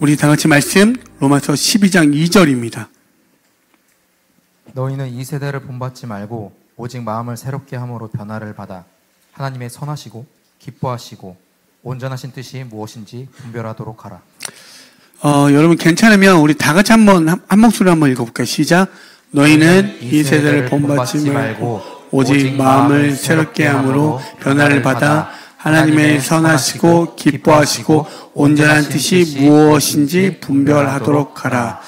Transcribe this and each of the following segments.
우리 다 같이 말씀 로마서 12장 2절입니다. 너희는 이 세대를 본받지 말고 오직 마음을 새롭게 함으로 변화를 받아 하나님의 선하시고 기뻐하시고 온전하신 뜻이 무엇인지 분별하도록 하라. 여러분 괜찮으면 우리 다 같이 한 목소리로 한번 읽어볼까요? 시작. 너희는 이 세대를 본받지 말고 오직 마음을 새롭게 함으로 변화를 받아 하나님의 선하시고 기뻐하시고 온전한 뜻이 무엇인지 분별하도록 하라.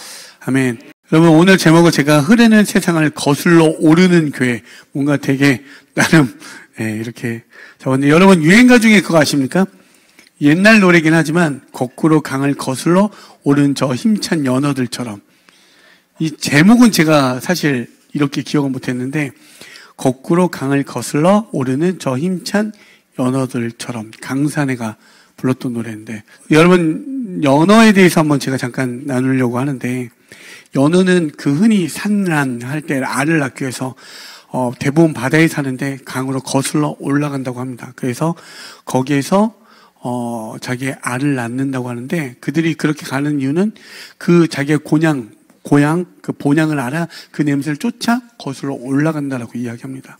아멘. 여러분 오늘 제목은 제가 흐르는 세상을 거슬러 오르는 교회. 뭔가 되게 나름 이렇게 적었는데 여러분 유행가 중에 그거 아십니까? 옛날 노래긴 하지만 거꾸로 강을 거슬러 오른 저 힘찬 연어들처럼. 이 제목은 제가 사실 이렇게 기억을 못했는데 거꾸로 강을 거슬러 오르는 저 힘찬 연어들처럼 강산해가 불렀던 노래인데 여러분 연어에 대해서 한번 제가 잠깐 나누려고 하는데 연어는 그 흔히 산란할 때 알을 낳기 위해서 대부분 바다에 사는데 강으로 거슬러 올라간다고 합니다. 그래서 거기에서 자기의 알을 낳는다고 하는데 그들이 그렇게 가는 이유는 그 자기의 고향 그 본향을 알아 그 냄새를 쫓아 거슬러 올라간다라고 이야기합니다.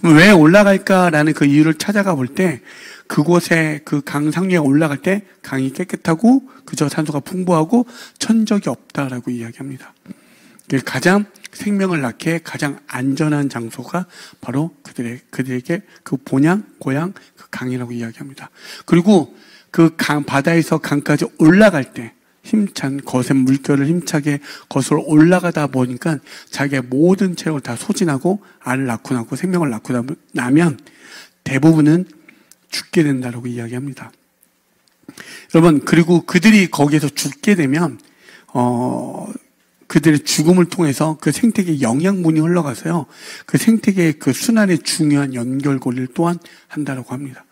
왜 올라갈까라는 그 이유를 찾아가 볼 때 그곳에 그 강 상류에 올라갈 때 강이 깨끗하고 그저 산소가 풍부하고 천적이 없다라고 이야기합니다. 가장 생명을 낳기에 가장 안전한 장소가 바로 그들에게 그 본향, 고향, 그 강이라고 이야기합니다. 그리고 그 강, 바다에서 강까지 올라갈 때 힘찬 거센 물결을 힘차게 거슬러 올라가다 보니까 자기의 모든 체력을 다 소진하고 알을 낳고 나고 생명을 낳고 나면 대부분은 죽게 된다고 이야기합니다. 여러분 그리고 그들이 거기에서 죽게 되면 그들의 죽음을 통해서 그 생태계에 영양분이 흘러가서요 그 생태계의 그 순환에 중요한 연결고리를 또한 한다고 합니다.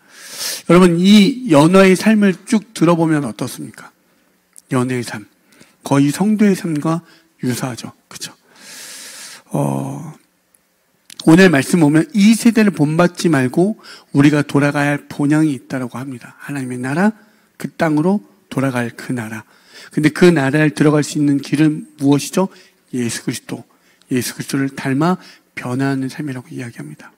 여러분 이 연어의 삶을 쭉 들어보면 어떻습니까? 연애의 삶. 거의 성도의 삶과 유사하죠. 그렇죠? 오늘 말씀 보면 이 세대를 본받지 말고 우리가 돌아가야 할 본향이 있다고 합니다. 하나님의 나라, 그 땅으로 돌아갈 그 나라. 근데 그 나라에 들어갈 수 있는 길은 무엇이죠? 예수 그리스도. 예수 그리스도를 닮아 변화하는 삶이라고 이야기합니다.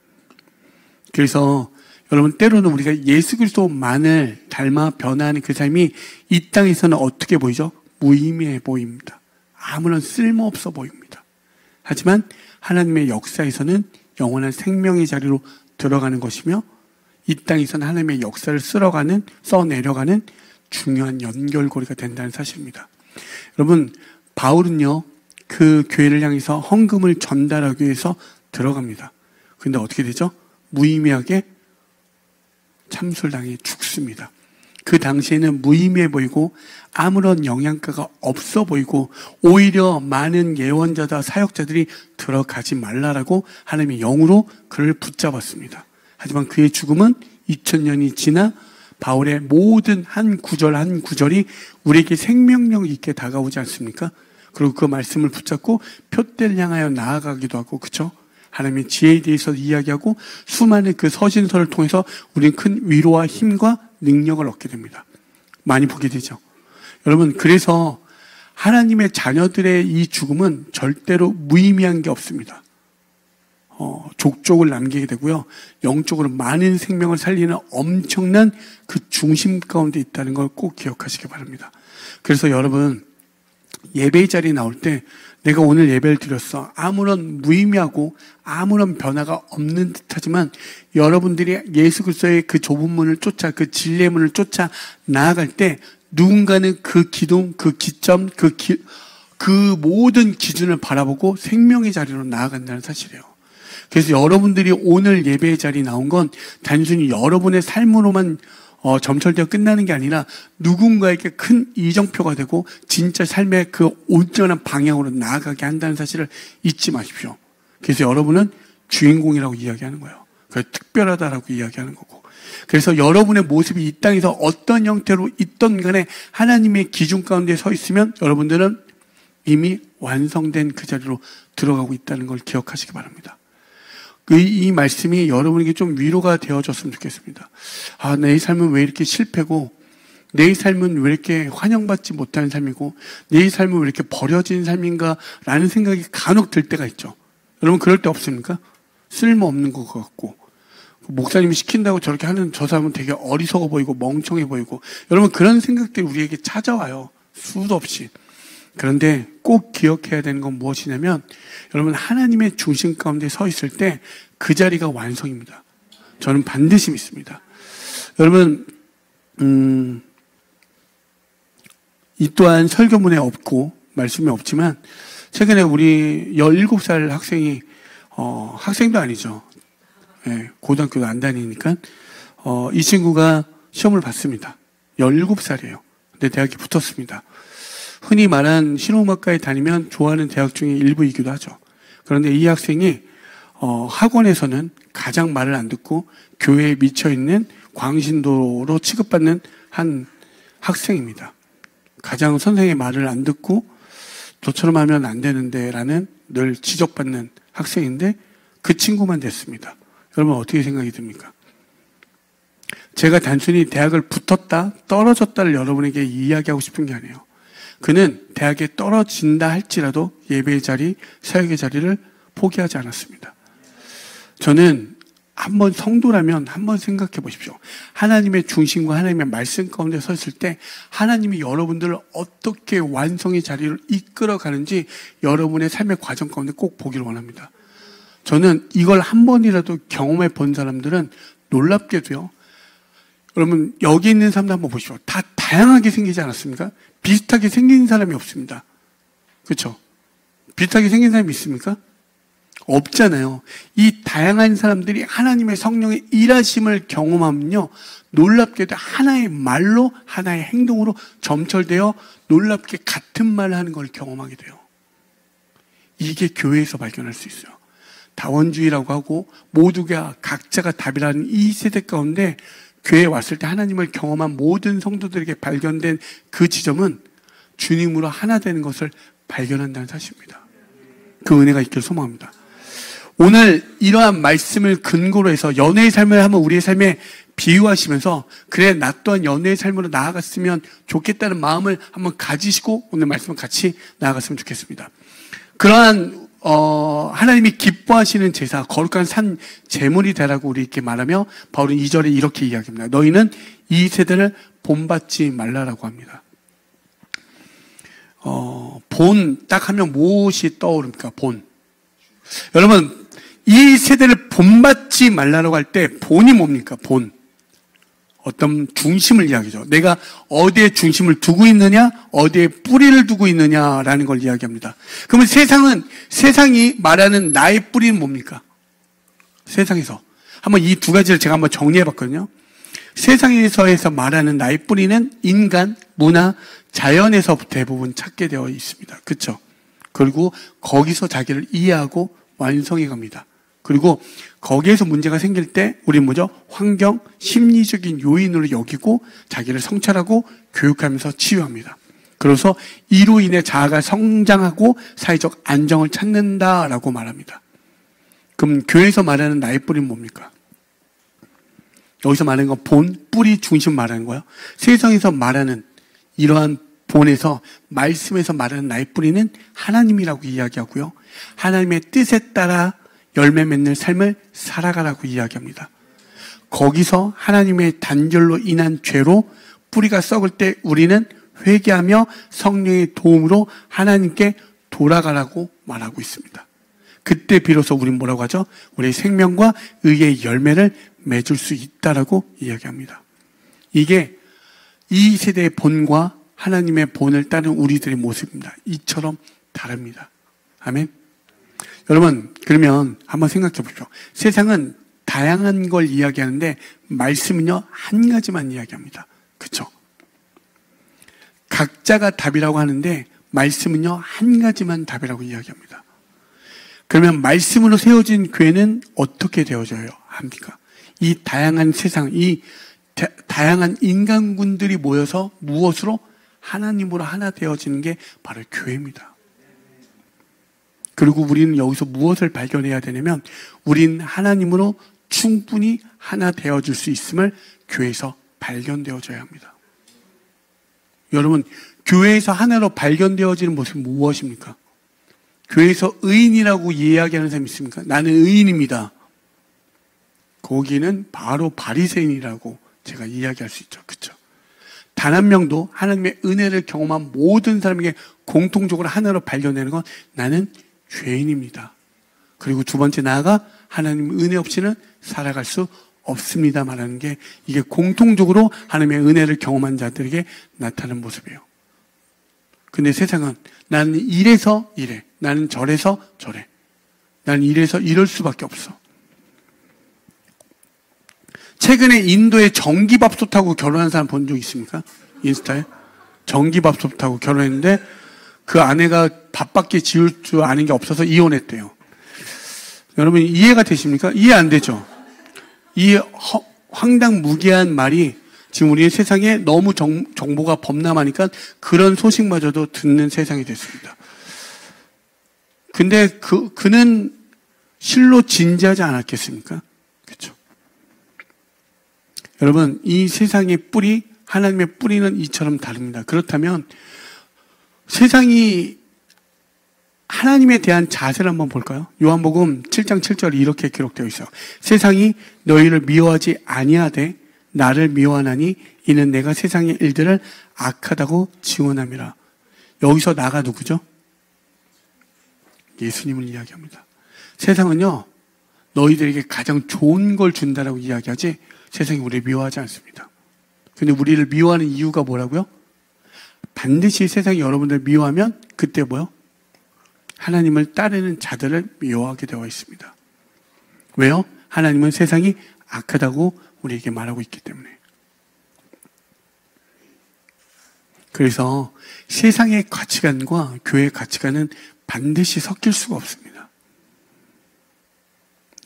그래서 여러분 때로는 우리가 예수 그리스도만을 닮아 변화하는 그 삶이 이 땅에서는 어떻게 보이죠? 무의미해 보입니다. 아무런 쓸모없어 보입니다. 하지만 하나님의 역사에서는 영원한 생명의 자리로 들어가는 것이며 이 땅에서는 하나님의 역사를 써내려가는 중요한 연결고리가 된다는 사실입니다. 여러분 바울은요 그 교회를 향해서 헌금을 전달하기 위해서 들어갑니다. 그런데 어떻게 되죠? 무의미하게 참술당해 죽습니다. 그 당시에는 무의미해 보이고 아무런 영양가가 없어 보이고 오히려 많은 예언자다 사역자들이 들어가지 말라라고 하나님의 영으로 그를 붙잡았습니다. 하지만 그의 죽음은 2000년이 지나 바울의 모든 한 구절 한 구절이 우리에게 생명력 있게 다가오지 않습니까? 그리고 그 말씀을 붙잡고 표대를 향하여 나아가기도 하고 그렇죠? 하나님의 지혜에 대해서 이야기하고 수많은 그 서신서를 통해서 우리는 큰 위로와 힘과 능력을 얻게 됩니다. 많이 보게 되죠. 여러분 그래서 하나님의 자녀들의 이 죽음은 절대로 무의미한 게 없습니다. 족족을 남기게 되고요. 영적으로 많은 생명을 살리는 엄청난 그 중심 가운데 있다는 걸 꼭 기억하시기 바랍니다. 그래서 여러분 예배의 자리에 나올 때 내가 오늘 예배를 드렸어. 아무런 무의미하고 아무런 변화가 없는 듯하지만 여러분들이 예수 그리스도의 그 좁은 문을 쫓아 그 진리의 문을 쫓아 나아갈 때 누군가는 그 기둥, 그 기점, 그 모든 기준을 바라보고 생명의 자리로 나아간다는 사실이에요. 그래서 여러분들이 오늘 예배의 자리에 나온 건 단순히 여러분의 삶으로만 점철되어 끝나는 게 아니라 누군가에게 큰 이정표가 되고 진짜 삶의 그 온전한 방향으로 나아가게 한다는 사실을 잊지 마십시오. 그래서 여러분은 주인공이라고 이야기하는 거예요. 그래서 특별하다라고 이야기하는 거고. 그래서 여러분의 모습이 이 땅에서 어떤 형태로 있던 간에 하나님의 기준 가운데 서 있으면 여러분들은 이미 완성된 그 자리로 들어가고 있다는 걸 기억하시기 바랍니다. 이 말씀이 여러분에게 좀 위로가 되어줬으면 좋겠습니다. 내 삶은 왜 이렇게 실패고 내 삶은 왜 이렇게 환영받지 못하는 삶이고 내 삶은 왜 이렇게 버려진 삶인가 라는 생각이 간혹 들 때가 있죠. 여러분 그럴 때 없습니까? 쓸모없는 것 같고 목사님이 시킨다고 저렇게 하는 저 사람은 되게 어리석어 보이고 멍청해 보이고 여러분 그런 생각들이 우리에게 찾아와요. 수도 없이. 그런데 꼭 기억해야 되는 건 무엇이냐면 여러분 하나님의 중심 가운데 서 있을 때 그 자리가 완성입니다. 저는 반드시 믿습니다. 여러분 이 또한 설교문에 없고 말씀에 없지만 최근에 우리 17살 학생이 학생도 아니죠. 네, 고등학교도 안 다니니까 이 친구가 시험을 봤습니다. 17살이에요. 근데 대학에 붙었습니다. 흔히 말한 신호음악과에 다니면 좋아하는 대학 중에 일부이기도 하죠. 그런데 이 학생이 학원에서는 가장 말을 안 듣고 교회에 미쳐있는 광신도로 취급받는 한 학생입니다. 가장 선생의 말을 안 듣고 저처럼 하면 안 되는데 라는 늘 지적받는 학생인데 그 친구만 됐습니다. 여러분 어떻게 생각이 듭니까? 제가 단순히 대학을 붙었다 떨어졌다를 여러분에게 이야기하고 싶은 게 아니에요. 그는 대학에 떨어진다 할지라도 예배의 자리, 사역의 자리를 포기하지 않았습니다. 저는 한번 성도라면 한번 생각해 보십시오. 하나님의 중심과 하나님의 말씀 가운데 서 있을 때 하나님이 여러분들을 어떻게 완성의 자리를 이끌어 가는지 여러분의 삶의 과정 가운데 꼭 보기를 원합니다. 저는 이걸 한 번이라도 경험해 본 사람들은 놀랍게도요. 여러분 여기 있는 사람들 한번 보십시오. 다 다양하게 생기지 않았습니까? 비슷하게 생긴 사람이 없습니다. 그렇죠? 비슷하게 생긴 사람이 있습니까? 없잖아요. 이 다양한 사람들이 하나님의 성령의 일하심을 경험하면요. 놀랍게도 하나의 말로 하나의 행동으로 점철되어 놀랍게 같은 말을 하는 걸 경험하게 돼요. 이게 교회에서 발견할 수 있어요. 다원주의라고 하고 모두가 각자가 답이라는 이 세대 가운데 교회에 왔을 때 하나님을 경험한 모든 성도들에게 발견된 그 지점은 주님으로 하나 되는 것을 발견한다는 사실입니다. 그 은혜가 있기를 소망합니다. 오늘 이러한 말씀을 근거로 해서 연애의 삶을 한번 우리의 삶에 비유하시면서 그래 나 또한 연애의 삶으로 나아갔으면 좋겠다는 마음을 한번 가지시고 오늘 말씀을 같이 나아갔으면 좋겠습니다. 그러한 하나님이 기뻐하시는 제사, 거룩한 산 제물이 되라고 우리에게 말하며 바울은 2절에 이렇게 이야기합니다. 너희는 이 세대를 본받지 말라라고 합니다. 본 딱 하면 무엇이 떠오릅니까? 본. 여러분 이 세대를 본받지 말라라고 할 때 본이 뭡니까? 본. 어떤 중심을 이야기죠. 내가 어디에 중심을 두고 있느냐, 어디에 뿌리를 두고 있느냐라는 걸 이야기합니다. 그러면 세상이 말하는 나의 뿌리는 뭡니까? 세상에서. 한번 이 두 가지를 제가 한번 정리해 봤거든요. 세상에서 말하는 나의 뿌리는 인간, 문화, 자연에서 대부분 찾게 되어 있습니다. 그렇죠? 그리고 거기서 자기를 이해하고 완성해 갑니다. 그리고 거기에서 문제가 생길 때 우리는 뭐죠? 환경, 심리적인 요인으로 여기고 자기를 성찰하고 교육하면서 치유합니다. 그래서 이로 인해 자아가 성장하고 사회적 안정을 찾는다라고 말합니다. 그럼 교회에서 말하는 나의 뿌리는 뭡니까? 여기서 말하는 건 본, 뿌리 중심 말하는 거예요. 세상에서 말하는 이러한 본에서 말씀에서 말하는 나의 뿌리는 하나님이라고 이야기하고요. 하나님의 뜻에 따라 열매 맺는 삶을 살아가라고 이야기합니다. 거기서 하나님의 단절로 인한 죄로 뿌리가 썩을 때 우리는 회개하며 성령의 도움으로 하나님께 돌아가라고 말하고 있습니다. 그때 비로소 우리는 뭐라고 하죠? 우리의 생명과 의의 열매를 맺을 수 있다라고 이야기합니다. 이게 이 세대의 본과 하나님의 본을 따른 우리들의 모습입니다. 이처럼 다릅니다. 아멘. 여러분 그러면 한번 생각해 보십시오. 세상은 다양한 걸 이야기하는데 말씀은요 한 가지만 이야기합니다. 그렇죠? 각자가 답이라고 하는데 말씀은요 한 가지만 답이라고 이야기합니다. 그러면 말씀으로 세워진 교회는 어떻게 되어져야 합니까? 이 다양한 세상, 이 다양한 인간군들이 모여서 무엇으로? 하나님으로 하나 되어지는 게 바로 교회입니다. 그리고 우리는 여기서 무엇을 발견해야 되냐면 우린 하나님으로 충분히 하나 되어질 수 있음을 교회에서 발견되어져야 합니다. 여러분, 교회에서 하나로 발견되어지는 모습이 무엇입니까? 교회에서 의인이라고 이야기하는 사람이 있습니까? 나는 의인입니다. 거기는 바로 바리새인이라고 제가 이야기할 수 있죠. 그렇죠? 단 한 명도 하나님의 은혜를 경험한 모든 사람에게 공통적으로 하나로 발견되는 건 나는 죄인입니다. 그리고 두 번째 나아가 하나님 은혜 없이는 살아갈 수 없습니다 말하는 게 이게 공통적으로 하나님의 은혜를 경험한 자들에게 나타나는 모습이에요. 근데 세상은 나는 이래서 이래, 나는 저래서 저래, 나는 이래서 이럴 수밖에 없어. 최근에 인도에 전기밥솥 타고 결혼한 사람 본 적 있습니까? 인스타에? 전기밥솥 타고 결혼했는데 그 아내가 밥밖에 지을 줄 아는 게 없어서 이혼했대요. 여러분 이해가 되십니까? 이해 안 되죠? 이 황당무계한 말이 지금 우리의 세상에 너무 정보가 범람하니까 그런 소식마저도 듣는 세상이 됐습니다. 근데 그는 실로 진지하지 않았겠습니까? 그렇죠? 여러분, 이 세상의 뿌리, 하나님의 뿌리는 이처럼 다릅니다. 그렇다면 세상이 하나님에 대한 자세를 한번 볼까요? 요한복음 7장 7절이 이렇게 기록되어 있어요. 세상이 너희를 미워하지 아니하되 나를 미워하나니 이는 내가 세상의 일들을 악하다고 증언함이라. 여기서 나가 누구죠? 예수님을 이야기합니다. 세상은요, 너희들에게 가장 좋은 걸 준다라고 이야기하지 세상이 우리를 미워하지 않습니다. 근데 우리를 미워하는 이유가 뭐라고요? 반드시 세상이 여러분들 미워하면 그때 뭐요? 하나님을 따르는 자들을 미워하게 되어 있습니다. 왜요? 하나님은 세상이 악하다고 우리에게 말하고 있기 때문에. 그래서 세상의 가치관과 교회의 가치관은 반드시 섞일 수가 없습니다.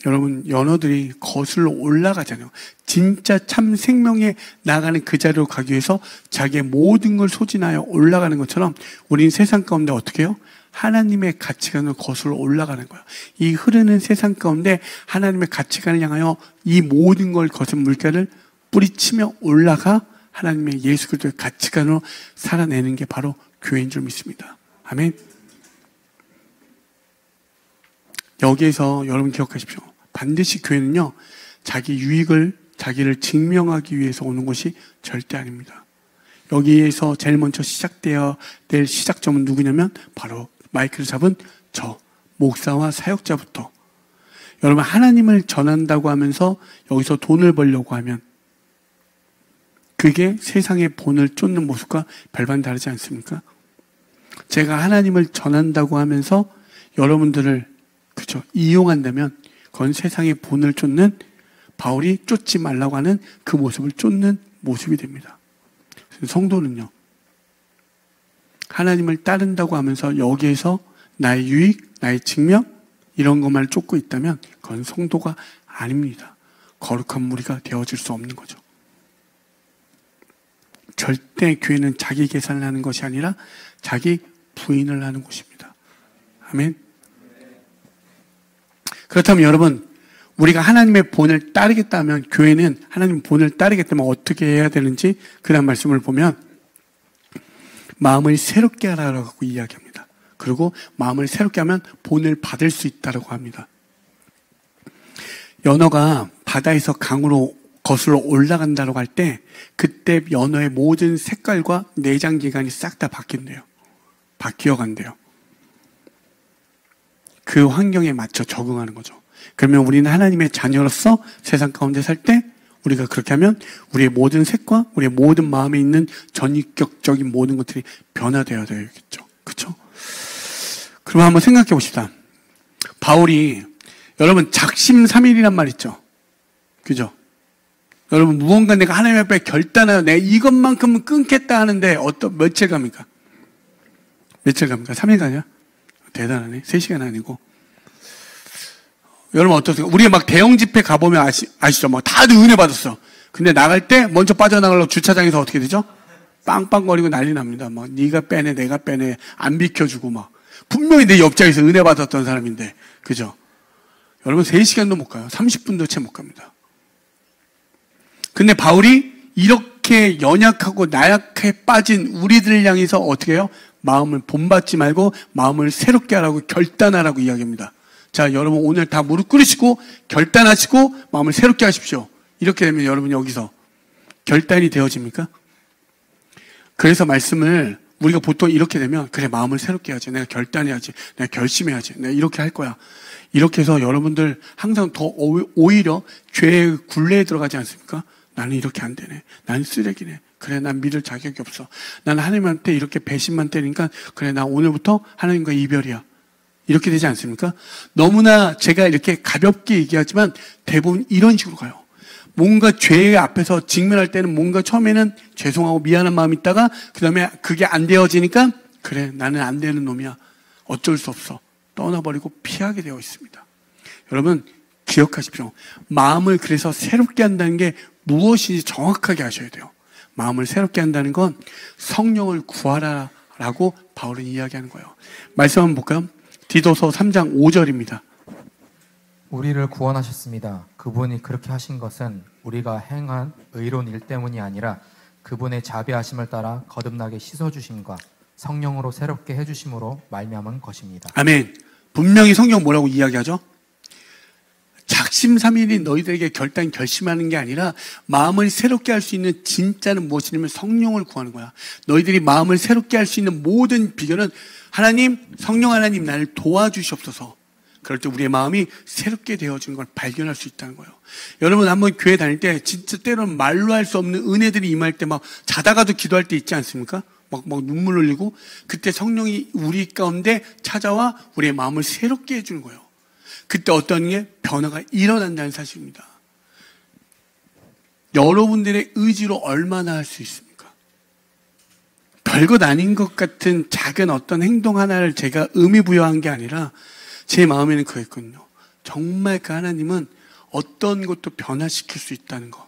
여러분, 연어들이 거슬러 올라가잖아요. 진짜 참 생명에 나가는 그 자리로 가기 위해서 자기의 모든 걸 소진하여 올라가는 것처럼 우린 세상 가운데 어떻게 해요? 하나님의 가치관을 거슬러 올라가는 거예요. 이 흐르는 세상 가운데 하나님의 가치관을 향하여 이 모든 걸 거센 물결을 뿌리치며 올라가 하나님의 예수 그리스도의 가치관으로 살아내는 게 바로 교회인 줄 믿습니다. 아멘. 여기에서 여러분 기억하십시오. 반드시 교회는요, 자기 유익을, 자기를 증명하기 위해서 오는 것이 절대 아닙니다. 여기에서 제일 먼저 시작되어야 될 시작점은 누구냐면 바로 마이크를 잡은 저 목사와 사역자부터. 여러분, 하나님을 전한다고 하면서 여기서 돈을 벌려고 하면 그게 세상의 본을 쫓는 모습과 별반 다르지 않습니까? 제가 하나님을 전한다고 하면서 여러분들을 그죠 이용한다면 그건 세상의 본을 쫓는, 바울이 쫓지 말라고 하는 그 모습을 쫓는 모습이 됩니다. 성도는요, 하나님을 따른다고 하면서 여기에서 나의 유익, 나의 증명 이런 것만 쫓고 있다면 그건 성도가 아닙니다. 거룩한 무리가 되어질 수 없는 거죠. 절대 교회는 자기 계산을 하는 것이 아니라 자기 부인을 하는 곳입니다. 아멘. 그렇다면 여러분, 우리가 하나님의 본을 따르겠다면, 교회는 하나님의 본을 따르겠다면 어떻게 해야 되는지 그 다음 말씀을 보면 마음을 새롭게 하라고 이야기합니다. 그리고 마음을 새롭게 하면 본을 받을 수 있다고 합니다. 연어가 바다에서 강으로 거슬러 올라간다고 할 때 그때 연어의 모든 색깔과 내장기관이 싹 다 바뀐대요. 바뀌어간대요. 그 환경에 맞춰 적응하는 거죠. 그러면 우리는 하나님의 자녀로서 세상 가운데 살 때 우리가 그렇게 하면 우리의 모든 색과 우리의 모든 마음에 있는 전인격적인 모든 것들이 변화되어야 되겠죠. 그렇죠? 그럼 한번 생각해 봅시다. 바울이, 여러분, 작심삼일이란 말 있죠. 그죠? 여러분, 무언가 내가 하나님 앞에 결단하여 내가 이것만큼은 끊겠다 하는데 며칠 갑니까? 며칠 갑니까? 3일 가냐? 대단하네. 3시간 아니고. 여러분 어떠세요? 우리가 막 대형 집회 가보면 아시죠? 막 다들 은혜 받았어. 근데 나갈 때 먼저 빠져나가려고 주차장에서 어떻게 되죠? 빵빵거리고 난리 납니다. 막 네가 빼내, 내가 빼내, 안 비켜주고 막. 분명히 내 옆자리에서 은혜 받았던 사람인데, 그죠? 여러분 3시간도 못 가요. 30분도 채 못 갑니다. 근데 바울이 이렇게 이렇게 연약하고 나약해 빠진 우리들을 향해서 어떻게 해요? 마음을 본받지 말고 마음을 새롭게 하라고 결단하라고 이야기합니다. 자, 여러분 오늘 다 무릎 꿇으시고 결단하시고 마음을 새롭게 하십시오. 이렇게 되면 여러분 여기서 결단이 되어집니까? 그래서 말씀을 우리가 보통 이렇게 되면 그래 마음을 새롭게 해야지, 내가 결단해야지, 내가 결심해야지, 내가 이렇게 할 거야. 이렇게 해서 여러분들 항상 더 오히려 죄의 굴레에 들어가지 않습니까? 나는 이렇게 안 되네, 나는 쓰레기네, 그래 난 믿을 자격이 없어, 나는 하나님한테 이렇게 배신만 때리니까 그래 나 오늘부터 하나님과 이별이야. 이렇게 되지 않습니까? 너무나 제가 이렇게 가볍게 얘기하지만 대부분 이런 식으로 가요. 뭔가 죄 앞에서 직면할 때는 뭔가 처음에는 죄송하고 미안한 마음이 있다가 그 다음에 그게 안 되어지니까 그래 나는 안 되는 놈이야, 어쩔 수 없어, 떠나버리고 피하게 되어 있습니다. 여러분 기억하십시오. 마음을 그래서 새롭게 한다는 게 무엇인지 정확하게 아셔야 돼요. 마음을 새롭게 한다는 건 성령을 구하라라고 바울은 이야기하는 거예요. 말씀 한번 볼까요? 디도서 3장 5절입니다. 우리를 구원하셨습니다. 그분이 그렇게 하신 것은 우리가 행한 의로운 일 때문이 아니라 그분의 자비하심을 따라 거듭나게 씻어주심과 성령으로 새롭게 해주심으로 말미암은 것입니다. 아멘. 분명히 성경 뭐라고 이야기하죠? 작심삼일이 너희들에게 결심하는 게 아니라 마음을 새롭게 할 수 있는 진짜는 무엇이냐면 성령을 구하는 거야. 너희들이 마음을 새롭게 할 수 있는 모든 비결은 하나님, 성령 하나님 나를 도와주시옵소서. 그럴 때 우리의 마음이 새롭게 되어지는 걸 발견할 수 있다는 거예요. 여러분 한번 교회 다닐 때 진짜 때로는 말로 할 수 없는 은혜들이 임할 때 막 자다가도 기도할 때 있지 않습니까? 막 눈물 흘리고 그때 성령이 우리 가운데 찾아와 우리의 마음을 새롭게 해주는 거예요. 그때 어떤 게 변화가 일어난다는 사실입니다. 여러분들의 의지로 얼마나 할 수 있습니까? 별것 아닌 것 같은 작은 어떤 행동 하나를 제가 의미 부여한 게 아니라 제 마음에는 그랬거든요. 정말 그 하나님은 어떤 것도 변화시킬 수 있다는 거.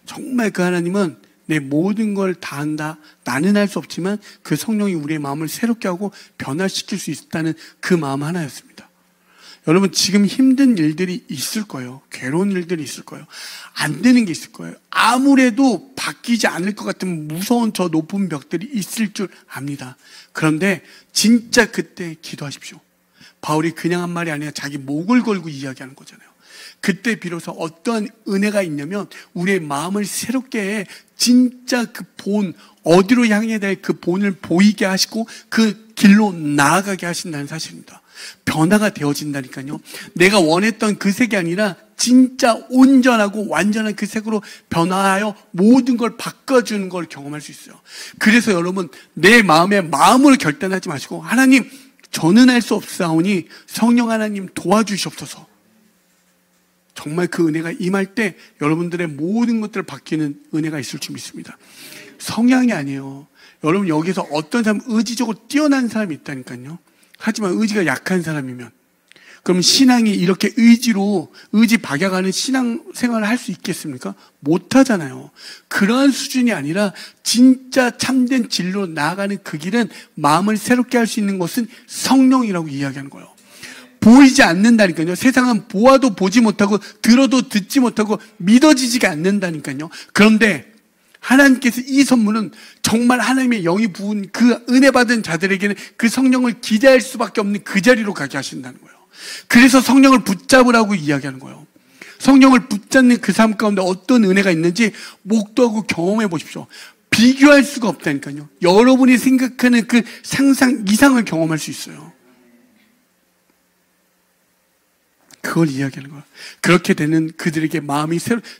정말 그 하나님은 내 모든 걸 다 한다. 나는 할 수 없지만 그 성령이 우리의 마음을 새롭게 하고 변화시킬 수 있다는 그 마음 하나였습니다. 여러분 지금 힘든 일들이 있을 거예요. 괴로운 일들이 있을 거예요. 안 되는 게 있을 거예요. 아무래도 바뀌지 않을 것 같은 무서운 저 높은 벽들이 있을 줄 압니다. 그런데 진짜 그때 기도하십시오. 바울이 그냥 한 말이 아니라 자기 목을 걸고 이야기하는 거잖아요. 그때 비로소 어떠한 은혜가 있냐면 우리의 마음을 새롭게 해 진짜 그 본, 어디로 향해야 될 그 본을 보이게 하시고 그 길로 나아가게 하신다는 사실입니다. 변화가 되어진다니까요. 내가 원했던 그 색이 아니라 진짜 온전하고 완전한 그 색으로 변화하여 모든 걸 바꿔주는 걸 경험할 수 있어요. 그래서 여러분 내 마음에 마음으로 결단하지 마시고 하나님 저는 할 수 없사오니 성령 하나님 도와주시옵소서. 정말 그 은혜가 임할 때 여러분들의 모든 것들을 바뀌는 은혜가 있을 줄 믿습니다. 성향이 아니에요. 여러분 여기서 어떤 사람 의지적으로 뛰어난 사람이 있다니까요. 하지만 의지가 약한 사람이면 그럼 신앙이 이렇게 의지 박약하는 신앙 생활을 할 수 있겠습니까? 못하잖아요. 그러한 수준이 아니라 진짜 참된 진리로 나아가는 그 길은 마음을 새롭게 할 수 있는 것은 성령이라고 이야기하는 거예요. 보이지 않는다니까요. 세상은 보아도 보지 못하고 들어도 듣지 못하고 믿어지지가 않는다니까요. 그런데 하나님께서 이 선물은 정말 하나님의 영이 부은 그 은혜 받은 자들에게는 그 성령을 기대할 수밖에 없는 그 자리로 가게 하신다는 거예요. 그래서 성령을 붙잡으라고 이야기하는 거예요. 성령을 붙잡는 그 삶 가운데 어떤 은혜가 있는지 목도하고 경험해 보십시오. 비교할 수가 없다니까요. 여러분이 생각하는 그 상상 이상을 경험할 수 있어요. 그걸 이야기하는 거예요. 그렇게 되는 그들에게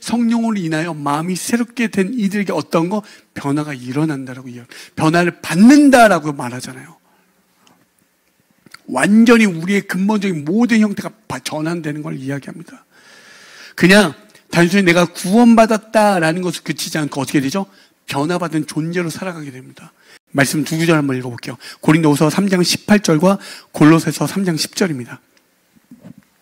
성령으로 인하여 마음이 새롭게 된 이들에게 어떤 거? 변화가 일어난다라고 이야기해요. 변화를 받는다라고 말하잖아요. 완전히 우리의 근본적인 모든 형태가 전환되는 걸 이야기합니다. 그냥 단순히 내가 구원받았다라는 것을 그치지 않고 어떻게 되죠? 변화받은 존재로 살아가게 됩니다. 말씀 두 구절 한번 읽어볼게요. 고린도후서 3장 18절과 골로새서 3장 10절입니다.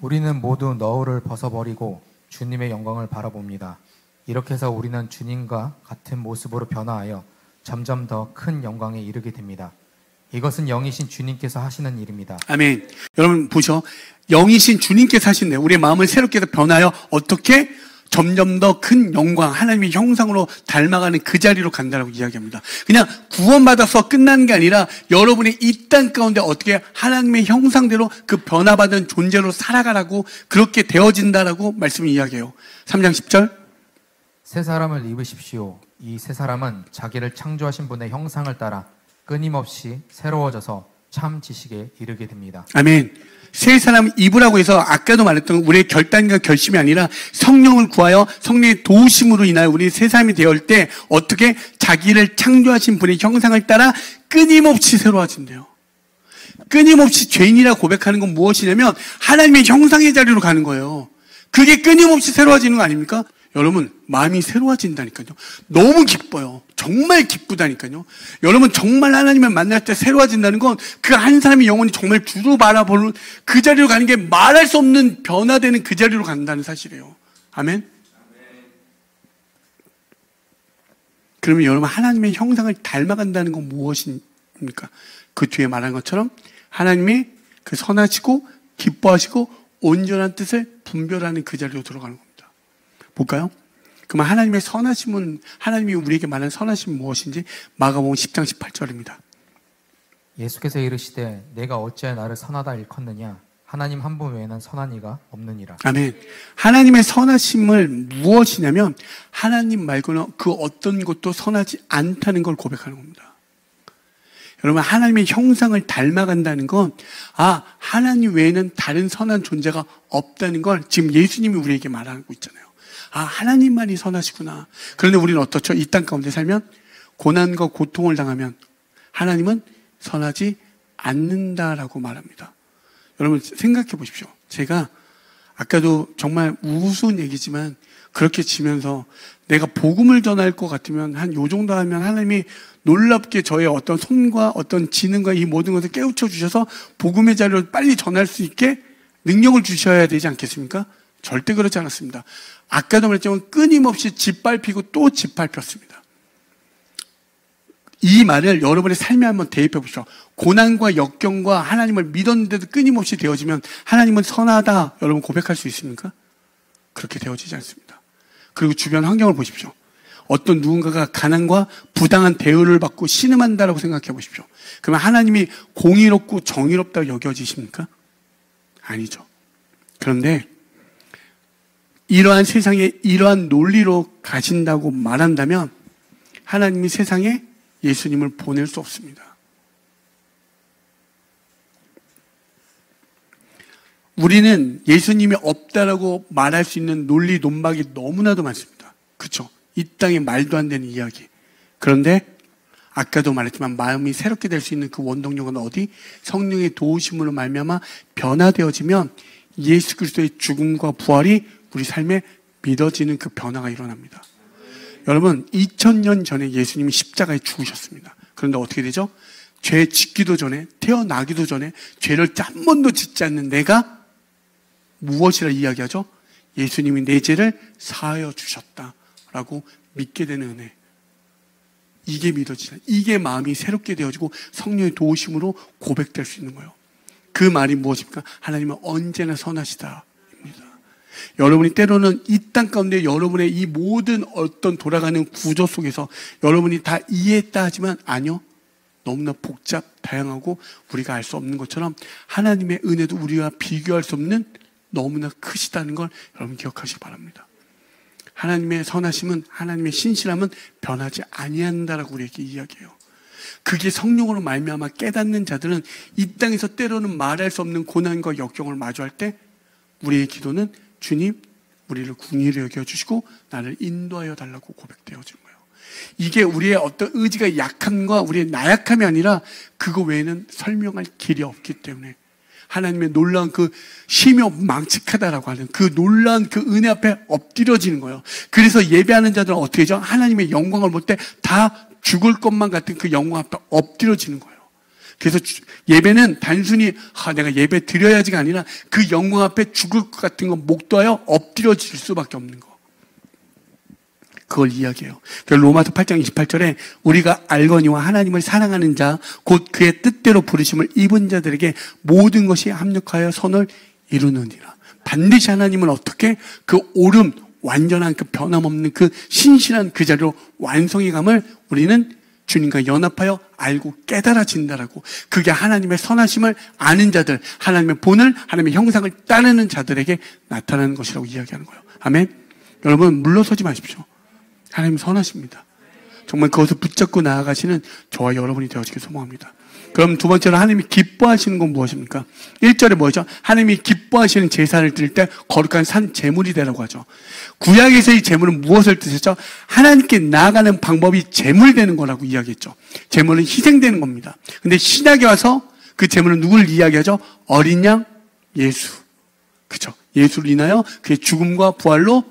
우리는 모두 너울을 벗어버리고 주님의 영광을 바라봅니다. 이렇게 해서 우리는 주님과 같은 모습으로 변화하여 점점 더 큰 영광에 이르게 됩니다. 이것은 영이신 주님께서 하시는 일입니다. 아멘. 여러분 보셔. 영이신 주님께서 하신대요. 우리의 마음을 새롭게 해서 변하여 어떻게? 점점 더 큰 영광, 하나님의 형상으로 닮아가는 그 자리로 간다라고 이야기합니다. 그냥 구원받아서 끝나는 게 아니라 여러분이 이 땅 가운데 어떻게 하나님의 형상대로 그 변화받은 존재로 살아가라고 그렇게 되어진다라고 말씀을 이야기해요. 3장 10절. 새 사람을 입으십시오. 이 새 사람은 자기를 창조하신 분의 형상을 따라 끊임없이 새로워져서 참 지식에 이르게 됩니다. 아멘. 새 사람 입으라고 해서 아까도 말했던 우리의 결단과 결심이 아니라 성령을 구하여 성령의 도우심으로 인하여 우리 새 사람이 되어올 때 어떻게 자기를 창조하신 분의 형상을 따라 끊임없이 새로워진대요. 끊임없이 죄인이라 고백하는 건 무엇이냐면 하나님의 형상의 자리로 가는 거예요. 그게 끊임없이 새로워지는 거 아닙니까? 여러분, 마음이 새로워진다니까요. 너무 기뻐요. 정말 기쁘다니까요. 여러분, 정말 하나님을 만날 때 새로워진다는 건 그 한 사람의 영혼이 정말 주로 바라보는 그 자리로 가는 게 말할 수 없는 변화되는 그 자리로 간다는 사실이에요. 아멘? 그러면 여러분, 하나님의 형상을 닮아간다는 건 무엇입니까? 그 뒤에 말한 것처럼 하나님이 그 선하시고 기뻐하시고 온전한 뜻을 분별하는 그 자리로 들어가는 겁니다. 볼까요? 그러면 하나님의 선하심은, 하나님이 우리에게 말하는 선하심은 무엇인지 마가복음 10장 18절입니다. 예수께서 이르시되 내가 어찌하여 나를 선하다 일컫느냐? 하나님 한 분 외에는 선한 이가 없느니라. 아멘. 하나님의 선하심을 무엇이냐면 하나님 말고는 그 어떤 것도 선하지 않다는 걸 고백하는 겁니다. 여러분, 하나님의 형상을 닮아간다는 건 하나님 외에는 다른 선한 존재가 없다는 걸 지금 예수님이 우리에게 말하고 있잖아요. 하나님만이 선하시구나. 그런데 우리는 어떻죠? 이 땅 가운데 살면 고난과 고통을 당하면 하나님은 선하지 않는다라고 말합니다. 여러분, 생각해 보십시오. 제가 아까도 정말 우스운 얘기지만 그렇게 지면서 내가 복음을 전할 것 같으면 한 요 정도 하면 하나님이 놀랍게 저의 어떤 손과 어떤 지능과 이 모든 것을 깨우쳐 주셔서 복음의 자리를 빨리 전할 수 있게 능력을 주셔야 되지 않겠습니까? 절대 그렇지 않았습니다. 아까도 말했지만 끊임없이 짓밟히고 또 짓밟혔습니다. 이 말을 여러분의 삶에 한번 대입해 보십시오. 고난과 역경과 하나님을 믿었는데도 끊임없이 되어지면 하나님은 선하다 여러분 고백할 수 있습니까? 그렇게 되어지지 않습니다. 그리고 주변 환경을 보십시오. 어떤 누군가가 가난과 부당한 대우를 받고 신음한다라고 생각해 보십시오. 그러면 하나님이 공의롭고 정의롭다고 여겨지십니까? 아니죠. 그런데 이러한 세상에 이러한 논리로 가신다고 말한다면 하나님이 세상에 예수님을 보낼 수 없습니다. 우리는 예수님이 없다라고 말할 수 있는 논리 논박이 너무나도 많습니다. 그렇죠? 이 땅에 말도 안 되는 이야기. 그런데 아까도 말했지만 마음이 새롭게 될 수 있는 그 원동력은 어디? 성령의 도우심으로 말미암아 변화되어지면 예수 그리스도의 죽음과 부활이 우리 삶에 믿어지는 그 변화가 일어납니다. 여러분, 2000년 전에 예수님이 십자가에 죽으셨습니다. 그런데 어떻게 되죠? 죄 짓기도 전에, 태어나기도 전에 죄를 한 번도 짓지 않는 내가 무엇이라 이야기하죠? 예수님이 내 죄를 사하여 주셨다라고 믿게 되는 은혜. 이게 믿어지잖아요. 이게 마음이 새롭게 되어지고 성령의 도우심으로 고백될 수 있는 거예요. 그 말이 무엇입니까? 하나님은 언제나 선하시다. 여러분이 때로는 이 땅 가운데 여러분의 이 모든 어떤 돌아가는 구조 속에서 여러분이 다 이해했다 하지만 아니요. 너무나 복잡, 다양하고 우리가 알 수 없는 것처럼 하나님의 은혜도 우리와 비교할 수 없는 너무나 크시다는 걸 여러분 기억하시기 바랍니다. 하나님의 선하심은, 하나님의 신실함은 변하지 아니한다라고 우리에게 이야기해요. 그게 성령으로 말미암아 깨닫는 자들은 이 땅에서 때로는 말할 수 없는 고난과 역경을 마주할 때 우리의 기도는 주님, 우리를 궁휼히 여겨주시고 나를 인도하여 달라고 고백되어진 거예요. 이게 우리의 어떤 의지가 약함과 우리의 나약함이 아니라 그거 외에는 설명할 길이 없기 때문에 하나님의 놀라운 그 심히 망측하다라고 하는 그 놀라운 그 은혜 앞에 엎드려지는 거예요. 그래서 예배하는 자들은 어떻게 하죠? 하나님의 영광을 볼 때 다 죽을 것만 같은 그 영광 앞에 엎드려지는 거예요. 그래서 예배는 단순히 내가 예배 드려야지가 아니라 그 영광 앞에 죽을 것 같은 거 목도하여 엎드려질 수밖에 없는 거. 그걸 이야기해요. 로마서 8장 28절에 우리가 알거니와 하나님을 사랑하는 자 곧 그의 뜻대로 부르심을 입은 자들에게 모든 것이 합력하여 선을 이루느니라. 반드시 하나님은 어떻게 그 옳음, 완전한 그 변함없는 그 신실한 그 자리로 완성해감을 우리는 주님과 연합하여 알고 깨달아진다라고. 그게 하나님의 선하심을 아는 자들, 하나님의 본을, 하나님의 형상을 따르는 자들에게 나타나는 것이라고 이야기하는 거예요. 아멘. 여러분 물러서지 마십시오. 하나님 선하십니다. 정말 그것을 붙잡고 나아가시는 저와 여러분이 되어지길 소망합니다. 그럼 두 번째로 하나님이 기뻐하시는 건 무엇입니까? 1절에 뭐죠? 하나님이 기뻐하시는 제사를 드릴 때 거룩한 산 제물이 되라고 하죠. 구약에서의 제물은 무엇을 뜻했죠? 하나님께 나아가는 방법이 제물되는 거라고 이야기했죠. 제물은 희생되는 겁니다. 근데 신약에 와서 그 제물은 누구를 이야기하죠? 어린 양 예수. 그렇죠? 예수를 인하여 그의 죽음과 부활로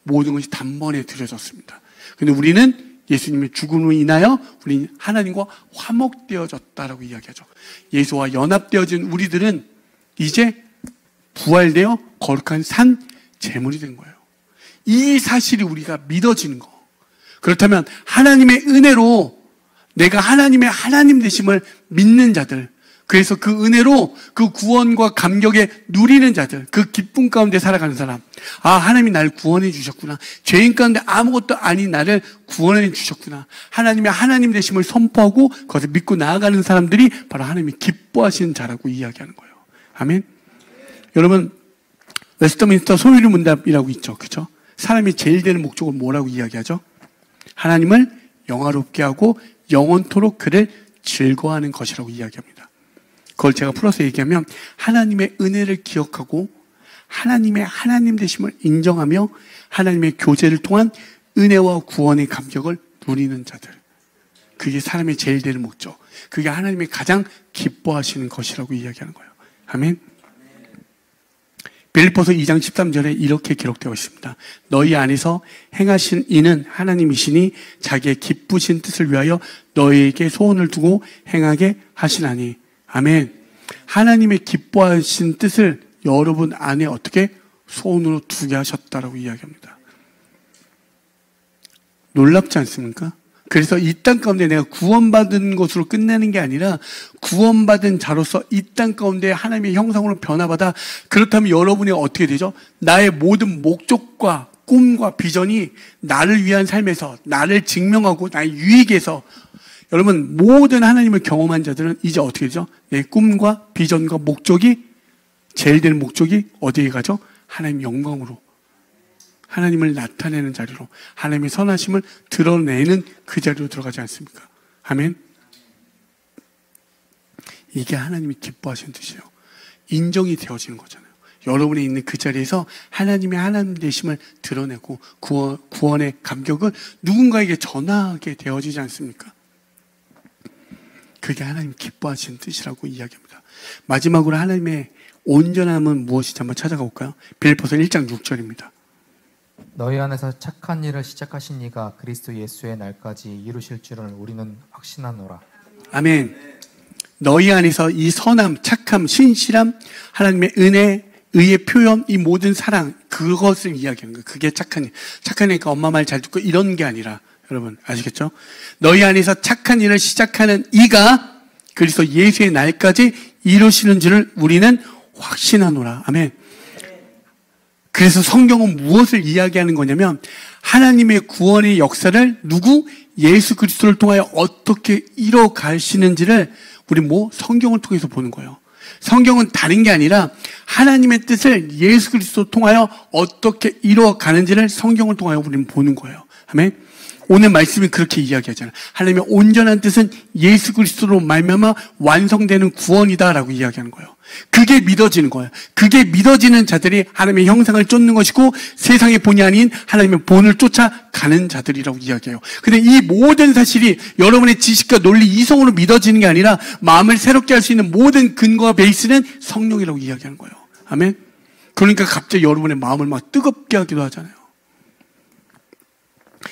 모든 것이 단번에 드려졌습니다. 근데 우리는 예수님의 죽음으로 인하여 우리 하나님과 화목되어졌다라고 이야기하죠. 예수와 연합되어진 우리들은 이제 부활되어 거룩한 산 제물이 된 거예요. 이 사실이 우리가 믿어지는 거. 그렇다면 하나님의 은혜로 내가 하나님의 하나님 되심을 믿는 자들, 그래서 그 은혜로 그 구원과 감격에 누리는 자들, 그 기쁨 가운데 살아가는 사람. 아, 하나님이 나를 구원해 주셨구나. 죄인 가운데 아무것도 아닌 나를 구원해 주셨구나. 하나님의 하나님 되심을 선포하고 그것을 믿고 나아가는 사람들이 바로 하나님이 기뻐하시는 자라고 이야기하는 거예요. 아멘. 여러분, 웨스트민스터 소유리 문답이라고 있죠. 그렇죠? 사람이 제일 되는 목적은 뭐라고 이야기하죠? 하나님을 영화롭게 하고 영원토록 그를 즐거워하는 것이라고 이야기합니다. 그걸 제가 풀어서 얘기하면 하나님의 은혜를 기억하고 하나님의 하나님 되심을 인정하며 하나님의 교제를 통한 은혜와 구원의 감격을 누리는 자들. 그게 사람의 제일 되는 목적. 그게 하나님이 가장 기뻐하시는 것이라고 이야기하는 거예요. 아멘. 빌립보서 2장 13절에 이렇게 기록되어 있습니다. 너희 안에서 행하신 이는 하나님이시니 자기의 기쁘신 뜻을 위하여 너희에게 소원을 두고 행하게 하시나니. 아멘. 하나님의 기뻐하신 뜻을 여러분 안에 어떻게 소원으로 두게 하셨다라고 이야기합니다. 놀랍지 않습니까? 그래서 이 땅 가운데 내가 구원받은 것으로 끝내는 게 아니라 구원받은 자로서 이 땅 가운데 하나님의 형상으로 변화받아, 그렇다면 여러분이 어떻게 되죠? 나의 모든 목적과 꿈과 비전이 나를 위한 삶에서, 나를 증명하고 나의 유익에서, 여러분 모든 하나님을 경험한 자들은 이제 어떻게 되죠? 내 꿈과 비전과 목적이, 제일 되는 목적이 어디에 가죠? 하나님 영광으로, 하나님을 나타내는 자리로, 하나님의 선하심을 드러내는 그 자리로 들어가지 않습니까? 아멘. 이게 하나님이 기뻐하시는 뜻이에요. 인정이 되어지는 거잖아요. 여러분이 있는 그 자리에서 하나님의 하나님 되심을 드러내고 구원의 감격을 누군가에게 전하게 되어지지 않습니까? 그게 하나님 기뻐하시는 뜻이라고 이야기합니다. 마지막으로 하나님의 온전함은 무엇인지 한번 찾아가 볼까요? 빌립보서 1장 6절입니다. 너희 안에서 착한 일을 시작하신 이가 그리스도 예수의 날까지 이루실 줄을 우리는 확신하노라. 아멘. 너희 안에서 이 선함, 착함, 신실함, 하나님의 은혜, 의의 표현, 이 모든 사랑, 그것을 이야기하는 거예요. 그게 착한 일. 착한 일이니까 엄마 말 잘 듣고 이런 게 아니라, 여러분 아시겠죠? 너희 안에서 착한 일을 시작하는 이가 그리스도 예수의 날까지 이루시는 줄을 우리는 확신하노라. 아멘. 그래서 성경은 무엇을 이야기하는 거냐면 하나님의 구원의 역사를 누구? 예수 그리스도를 통하여 어떻게 이뤄가시는지를 우리 성경을 통해서 보는 거예요. 성경은 다른 게 아니라 하나님의 뜻을 예수 그리스도를 통하여 어떻게 이뤄가는지를 성경을 통하여 우리는 보는 거예요. 아멘. 오늘 말씀이 그렇게 이야기하잖아요. 하나님의 온전한 뜻은 예수 그리스도로 말미암아 완성되는 구원이다라고 이야기하는 거예요. 그게 믿어지는 거예요. 그게 믿어지는 자들이 하나님의 형상을 쫓는 것이고 세상의 본이 아닌 하나님의 본을 쫓아가는 자들이라고 이야기해요. 근데 이 모든 사실이 여러분의 지식과 논리 이성으로 믿어지는 게 아니라 마음을 새롭게 할 수 있는 모든 근거와 베이스는 성령이라고 이야기하는 거예요. 아멘. 그러니까 갑자기 여러분의 마음을 막 뜨겁게 하기도 하잖아요.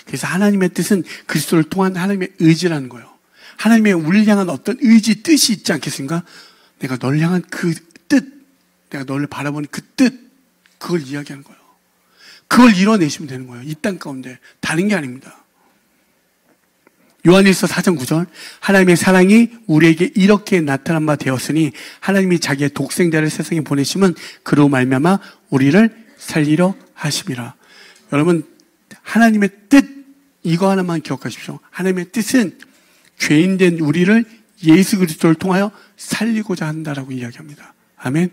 그래서 하나님의 뜻은 그리스도를 통한 하나님의 의지라는 거예요. 하나님의 우리를 향한 어떤 의지, 뜻이 있지 않겠습니까? 내가 널 향한 그 뜻, 내가 너를 바라보는 그 뜻, 그걸 이야기하는 거예요. 그걸 이뤄내시면 되는 거예요. 이 땅 가운데. 다른 게 아닙니다. 요한일서 4장 9절, 하나님의 사랑이 우리에게 이렇게 나타난 바 되었으니 하나님이 자기의 독생자를 세상에 보내심은 그로 말미암아 우리를 살리려 하심이라. 여러분, 하나님의 뜻, 이거 하나만 기억하십시오. 하나님의 뜻은 죄인된 우리를 예수 그리스도를 통하여 살리고자 한다라고 이야기합니다. 아멘.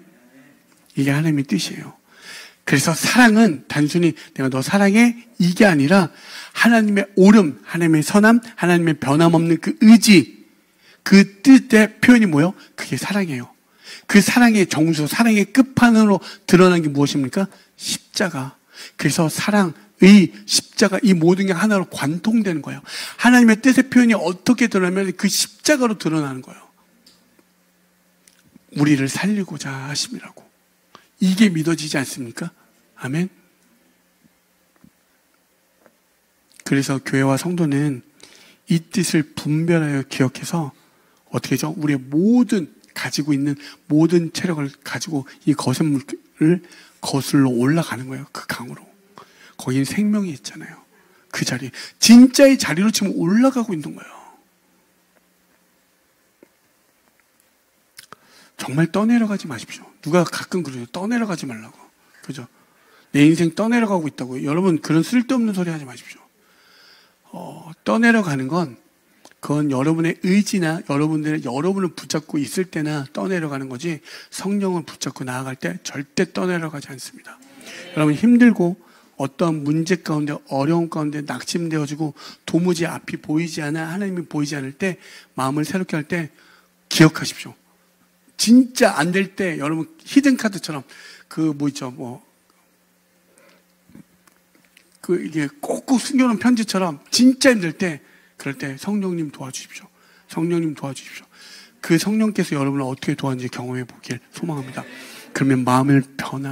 이게 하나님의 뜻이에요. 그래서 사랑은 단순히 내가 너 사랑해 이게 아니라 하나님의 옳음, 하나님의 선함, 하나님의 변함없는 그 의지, 그 뜻의 표현이 뭐예요? 그게 사랑이에요. 그 사랑의 정수, 사랑의 끝판으로 드러난 게 무엇입니까? 십자가. 그래서 사랑의 십자가, 이 모든 게 하나로 관통되는 거예요. 하나님의 뜻의 표현이 어떻게 드러나면 그 십자가로 드러나는 거예요. 우리를 살리고자 하심이라고. 이게 믿어지지 않습니까? 아멘. 그래서 교회와 성도는 이 뜻을 분별하여 기억해서 어떻게 하죠? 우리의 모든 가지고 있는 모든 체력을 가지고 이 거센 물을 거슬러 올라가는 거예요. 그 강으로. 거긴 생명이 있잖아요. 그 자리. 진짜의 자리로 지금 올라가고 있는 거예요. 정말 떠내려가지 마십시오. 누가 가끔 그러죠. 떠내려가지 말라고. 그죠? 내 인생 떠내려가고 있다고요. 여러분, 그런 쓸데없는 소리 하지 마십시오. 떠내려가는 건 그건 여러분의 의지나 여러분을 붙잡고 있을 때나 떠내려가는 거지, 성령을 붙잡고 나아갈 때 절대 떠내려가지 않습니다. 여러분, 힘들고 어떠한 문제 가운데, 어려움 가운데 낙심되어지고 도무지 앞이 보이지 않아, 하나님이 보이지 않을 때, 마음을 새롭게 할 때 기억하십시오. 진짜 안 될 때 여러분 히든카드처럼 이게 꼭꼭 숨겨놓은 편지처럼 진짜 힘들 때, 그럴 때 성령님 도와주십시오. 성령님 도와주십시오. 그 성령께서 여러분을 어떻게 도와주는지 경험해 보길 소망합니다. 그러면 마음을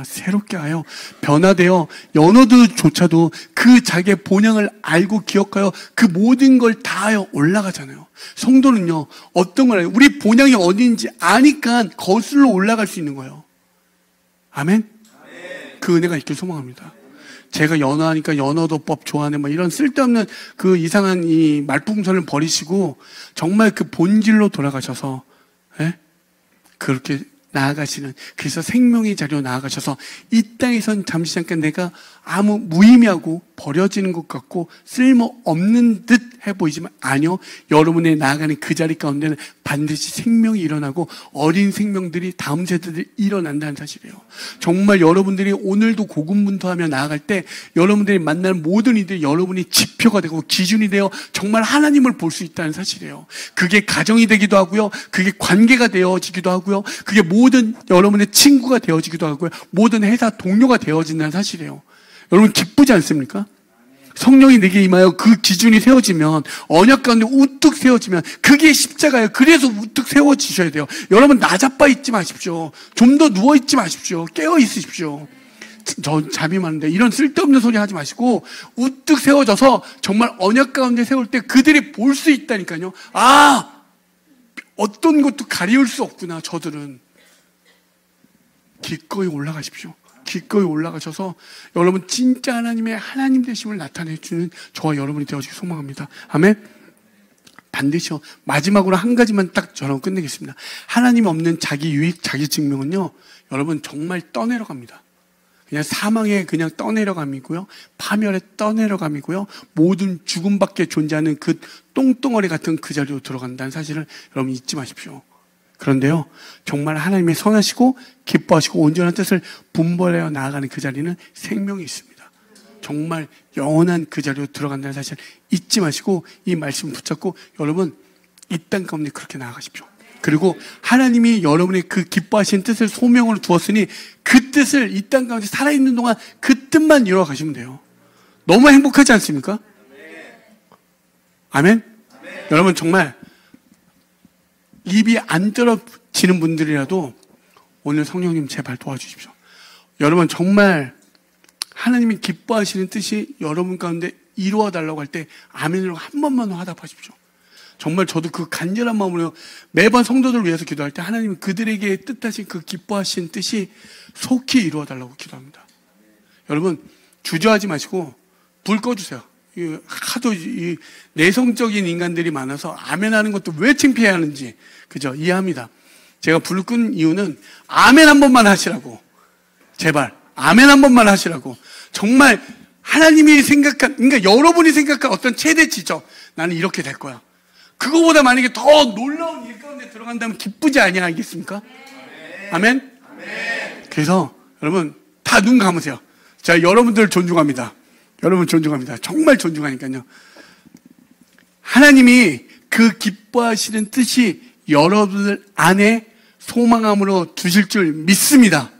새롭게 하여 변화되어 연어들조차도 그 자기의 본향을 알고 기억하여 그 모든 걸 다하여 올라가잖아요. 성도는요, 어떤 걸 알아요? 우리 본향이 어디인지 아니까 거슬러 올라갈 수 있는 거예요. 아멘? 그 은혜가 있길 소망합니다. 제가 연어하니까 연어도법 좋아하는 이런 쓸데없는 그 이상한 이 말풍선을 버리시고 정말 그 본질로 돌아가셔서, 그렇게 나아가시는, 그래서 생명의 자리로 나아가셔서 이 땅에선 잠시 잠깐 내가 아무 무의미하고 버려지는 것 같고 쓸모없는 듯 해보이지만 아니요, 여러분의 나아가는 그 자리 가운데는 반드시 생명이 일어나고 어린 생명들이 다음 세대들이 일어난다는 사실이에요. 정말 여러분들이 오늘도 고군분투하며 나아갈 때 여러분들이 만날 모든 이들이 여러분이 지표가 되고 기준이 되어 정말 하나님을 볼 수 있다는 사실이에요. 그게 가정이 되기도 하고요, 그게 관계가 되어지기도 하고요, 그게 모든 여러분의 친구가 되어지기도 하고요, 모든 회사 동료가 되어진다는 사실이에요. 여러분 기쁘지 않습니까? 성령이 내게 임하여 그 기준이 세워지면, 언약 가운데 우뚝 세워지면 그게 십자가예요. 그래서 우뚝 세워지셔야 돼요. 여러분 나자빠 있지 마십시오. 좀 더 누워있지 마십시오. 깨어 있으십시오. 저 잠이 많은데 이런 쓸데없는 소리 하지 마시고 우뚝 세워져서 정말 언약 가운데 세울 때 그들이 볼 수 있다니까요. 아, 어떤 것도 가리울 수 없구나. 저들은 기꺼이 올라가십시오. 기꺼이 올라가셔서 여러분 진짜 하나님의 하나님 되심을 나타내주는 저와 여러분이 되어지기 소망합니다. 아멘. 반드시요. 마지막으로 한 가지만 딱 전하고 끝내겠습니다. 하나님 없는 자기 유익, 자기 증명은요, 여러분 정말 떠내려갑니다. 그냥 사망에 그냥 떠내려감이고요, 파멸에 떠내려감이고요, 모든 죽음밖에 존재하는 그 똥덩어리 같은 그 자리로 들어간다는 사실을 여러분 잊지 마십시오. 그런데요, 정말 하나님의 선하시고 기뻐하시고 온전한 뜻을 분별하여 나아가는 그 자리는 생명이 있습니다. 정말 영원한 그 자리로 들어간다는 사실 잊지 마시고 이 말씀 붙잡고 여러분 이 땅 가운데 그렇게 나아가십시오. 그리고 하나님이 여러분의 그 기뻐하신 뜻을 소명으로 두었으니 그 뜻을 이 땅 가운데 살아있는 동안 그 뜻만 이루어 가시면 돼요. 너무 행복하지 않습니까? 아멘? 여러분 정말 입이 안 떨어지는 분들이라도 오늘 성령님 제발 도와주십시오. 여러분 정말 하나님이 기뻐하시는 뜻이 여러분 가운데 이루어 달라고 할 때 아멘으로 한 번만 화답하십시오. 정말 저도 그 간절한 마음으로 매번 성도들을 위해서 기도할 때 하나님이 그들에게 뜻하신 그 기뻐하신 뜻이 속히 이루어 달라고 기도합니다. 여러분 주저하지 마시고 불 꺼주세요. 하도 이 내성적인 인간들이 많아서 아멘하는 것도 왜 창피해야 하는지, 그죠? 이해합니다. 제가 불을 끈 이유는 아멘 한 번만 하시라고, 제발 아멘 한 번만 하시라고. 정말 하나님이 생각한, 그러니까 여러분이 생각한 어떤 최대치죠. 나는 이렇게 될 거야. 그거보다 만약에 더 놀라운 일 가운데 들어간다면 기쁘지 아니하겠습니까? 아멘? 그래서 여러분 다 눈 감으세요. 자, 여러분들 존중합니다. 여러분 존중합니다. 정말 존중하니까요. 하나님이 그 기뻐하시는 뜻이 여러분들 안에 소망함으로 두실 줄 믿습니다.